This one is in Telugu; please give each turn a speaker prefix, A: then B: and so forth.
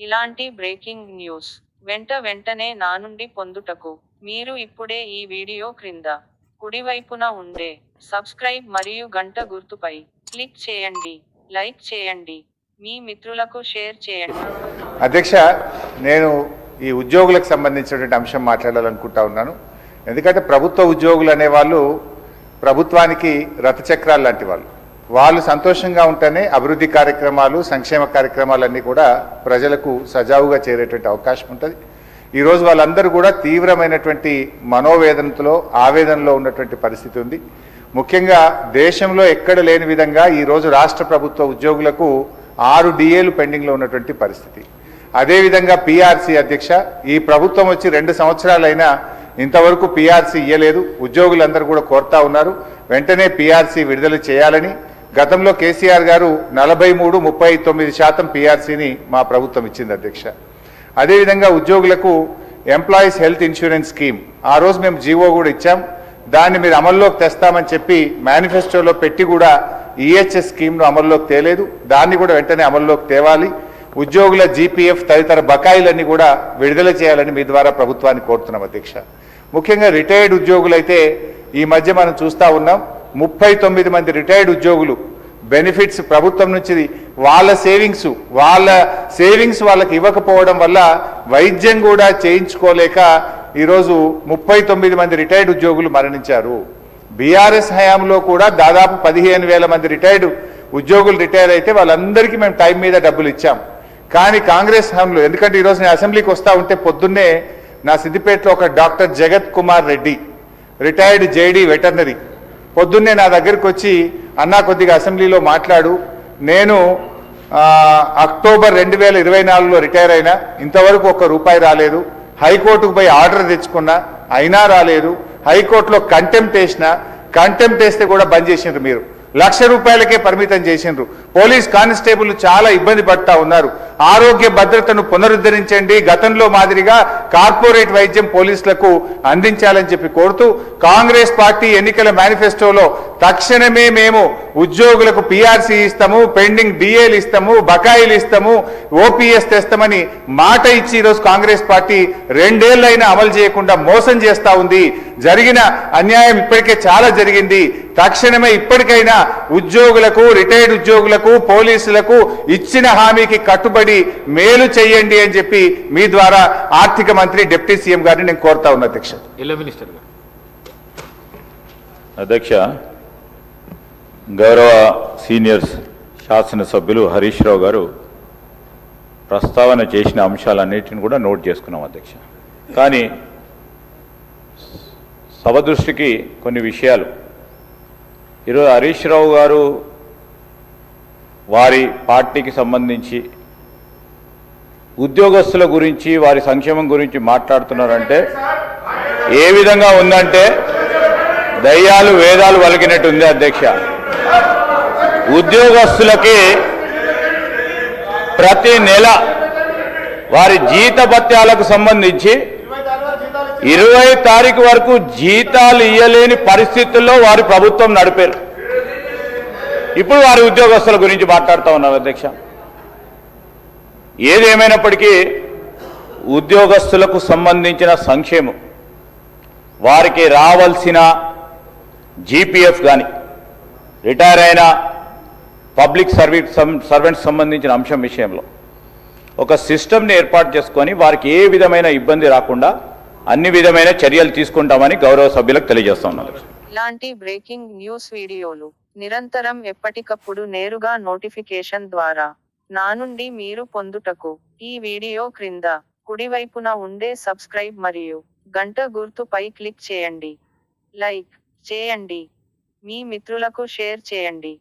A: ఇలాంటి బ్రేకింగ్ న్యూస్ వెంటనే నా నుండి పొందుటకు మీరు ఇప్పుడే ఈ వీడియో క్రింద కుడివైపున ఉండే సబ్స్క్రైబ్ మరియు గంట గుర్తుపై క్లిక్ చేయండి, లైక్ చేయండి, మీ మిత్రులకు షేర్ చేయండి.
B: అధ్యక్ష, నేను ఈ ఉద్యోగులకు సంబంధించినటువంటి అంశం మాట్లాడాలనుకుంటా ఉన్నాను. ఎందుకంటే ప్రభుత్వ ఉద్యోగులు అనేవాళ్ళు ప్రభుత్వానికి రథచక్రాలు లాంటి వాళ్ళు సంతోషంగా ఉంటేనే అభివృద్ధి కార్యక్రమాలు, సంక్షేమ కార్యక్రమాలన్నీ కూడా ప్రజలకు సజావుగా చేరేటువంటి అవకాశం ఉంటుంది. ఈరోజు వాళ్ళందరూ కూడా తీవ్రమైనటువంటి మనోవేదనతో, ఆవేదనలో ఉన్నటువంటి పరిస్థితి ఉంది. ముఖ్యంగా దేశంలో ఎక్కడ లేని విధంగా ఈరోజు రాష్ట్ర ప్రభుత్వ ఉద్యోగులకు 6 డిఏలు పెండింగ్లో ఉన్నటువంటి పరిస్థితి. అదేవిధంగా పిఆర్సీ అధ్యక్ష, ఈ ప్రభుత్వం వచ్చి 2 సంవత్సరాలైనా ఇంతవరకు పిఆర్సీ ఇయ్యలేదు. ఉద్యోగులందరూ కూడా కోరుతా ఉన్నారు వెంటనే పిఆర్సీ విడుదల చేయాలని. గతంలో కేసీఆర్ గారు 43-39% పిఆర్సీని మా ప్రభుత్వం ఇచ్చింది అధ్యక్ష. అదేవిధంగా ఉద్యోగులకు ఎంప్లాయీస్ హెల్త్ ఇన్సూరెన్స్ స్కీమ్ ఆ రోజు మేము జీవో కూడా ఇచ్చాం. దాన్ని మీరు అమల్లోకి తెస్తామని చెప్పి మేనిఫెస్టోలో పెట్టి కూడా ఈహెచ్ఎస్ స్కీమ్ను అమల్లోకి తేలేదు. దాన్ని కూడా వెంటనే అమల్లోకి తేవాలి. ఉద్యోగుల జీపీఎఫ్ తదితర బకాయిలన్నీ కూడా విడుదల చేయాలని మీ ద్వారా ప్రభుత్వాన్ని కోరుతున్నాం అధ్యక్ష. ముఖ్యంగా రిటైర్డ్ ఉద్యోగులైతే ఈ మధ్య మనం చూస్తూ ఉన్నాం 39 మంది రిటైర్డ్ ఉద్యోగులు బెనిఫిట్స్ ప్రభుత్వం నుంచి వాళ్ళ సేవింగ్స్ వాళ్ళకి ఇవ్వకపోవడం వల్ల వైద్యం కూడా చేయించుకోలేక ఈరోజు 39 మంది రిటైర్డ్ ఉద్యోగులు మరణించారు. బీఆర్ఎస్ హయాంలో కూడా దాదాపు 15,000 మంది రిటైర్డ్ ఉద్యోగులు రిటైర్ అయితే వాళ్ళందరికీ మేము టైం మీద డబ్బులు ఇచ్చాం. కానీ కాంగ్రెస్ హయాంలో, ఎందుకంటే ఈరోజు నేను అసెంబ్లీకి వస్తూ ఉంటే పొద్దున్నే నా సిద్దిపేటలో ఒక డాక్టర్ జగత్ Kumar Reddy retired JD veterinary పొద్దున్నే నా దగ్గరికి వచ్చి, అన్నా కొద్దిగా అసెంబ్లీలో మాట్లాడు, నేను అక్టోబర్ 2024లో రిటైర్ అయినా, ఇంతవరకు ₹1 రాలేదు. హైకోర్టుకు పోయి ఆర్డర్ తెచ్చుకున్నా, అయినా రాలేదు. హైకోర్టులో కంటెంప్ట్ వేస్తే కూడా బంద్ చేసిండ్రు. మీరు ₹1,00,000కే పరిమితం చేసిండ్రు. పోలీస్ కానిస్టేబుల్ చాలా ఇబ్బంది పడతా ఉన్నారు. ఆరోగ్య భద్రతను పునరుద్ధరించండి, గతంలో మాదిరిగా కార్పొరేట్ వైద్యం పోలీసులకు అందించాలని చెప్పి కోరుతూ కాంగ్రెస్ పార్టీ ఎన్నికల మేనిఫెస్టోలో తక్షణమే మేము ఉద్యోగులకు పిఆర్సీ ఇస్తాము, పెండింగ్ డిఏలు ఇస్తాము, బకాయిలు ఇస్తాము, ఓపీఎస్ తెస్తామని మాట ఇచ్చి ఈరోజు కాంగ్రెస్ పార్టీ 2 ఏళ్లైనా అమలు చేయకుండా మోసం చేస్తా ఉంది. జరిగిన అన్యాయం ఇప్పటికే చాలా జరిగింది. తక్షణమే ఇప్పటికైనా ఉద్యోగులకు, రిటైర్డ్ ఉద్యోగులకు, పోలీసులకు ఇచ్చిన హామీకి కట్టుబడి మేలు చేయండి అని చెప్పి మీ ద్వారా ఆర్థిక మంత్రి, డిప్యూటీ సీఎం గారిని నేను కోరుతా ఉన్నా అధ్యక్ష.
C: అధ్యక్ష, గౌరవ సీనియర్స్ శాసనసభ్యులు హరీష్ రావు గారు ప్రస్తావన చేసిన అంశాలన్నిటిని కూడా నోట్ చేసుకున్నాం అధ్యక్ష. కానీ సభ దృష్టికి కొన్ని విషయాలు ఈరోజు హరీష్ రావు గారు వారి పార్టీకి సంబంధించి ఉద్యోగస్తుల గురించి, వారి సంక్షేమం గురించి మాట్లాడుతున్నారంటే ఏ విధంగా ఉందంటే దయ్యాలు వేదాలు వలికినట్టు ఉంది అధ్యక్ష. ఉద్యోగస్తులకి ప్రతి నెల వారి జీతభత్యాలకు సంబంధించి 20 తారీఖు వరకు జీతాలు ఇయ్యలేని పరిస్థితుల్లో వారి ప్రభుత్వం నడిపారు. ఇప్పుడు వారి ఉద్యోగస్తుల గురించి మాట్లాడుతూ ఉన్నారు అధ్యక్ష. ఏదేమైనప్పటికీ ఉద్యోగస్తులకు సంబంధించిన సంక్షేమం, వారికి రావాల్సిన జీపీఎఫ్ కానీ, రిటైర్ అయిన పబ్లిక్ సర్వెంట్స్ సంబంధించిన అంశం విషయంలో ఒక సిస్టమ్ని ఏర్పాటు చేసుకొని వారికి ఏ విధమైన ఇబ్బంది రాకుండా అన్ని విధమైన చర్యలు తీసుకుంటామని గౌరవ సభ్యులకు తెలియజేస్తున్నాను.
A: ఇలాంటి బ్రేకింగ్ న్యూస్ వీడియోలు నిరంతరం ఎప్పటికప్పుడు నేరుగా నోటిఫికేషన్ ద్వారా నా నుండి మీరు పొందుటకు ఈ వీడియో క్రింద కుడివైపున ఉండే సబ్స్క్రైబ్ మరియు గంట గుర్తుపై క్లిక్ చేయండి. లైక్ చేయండి. మీ మిత్రులకు షేర్ చేయండి.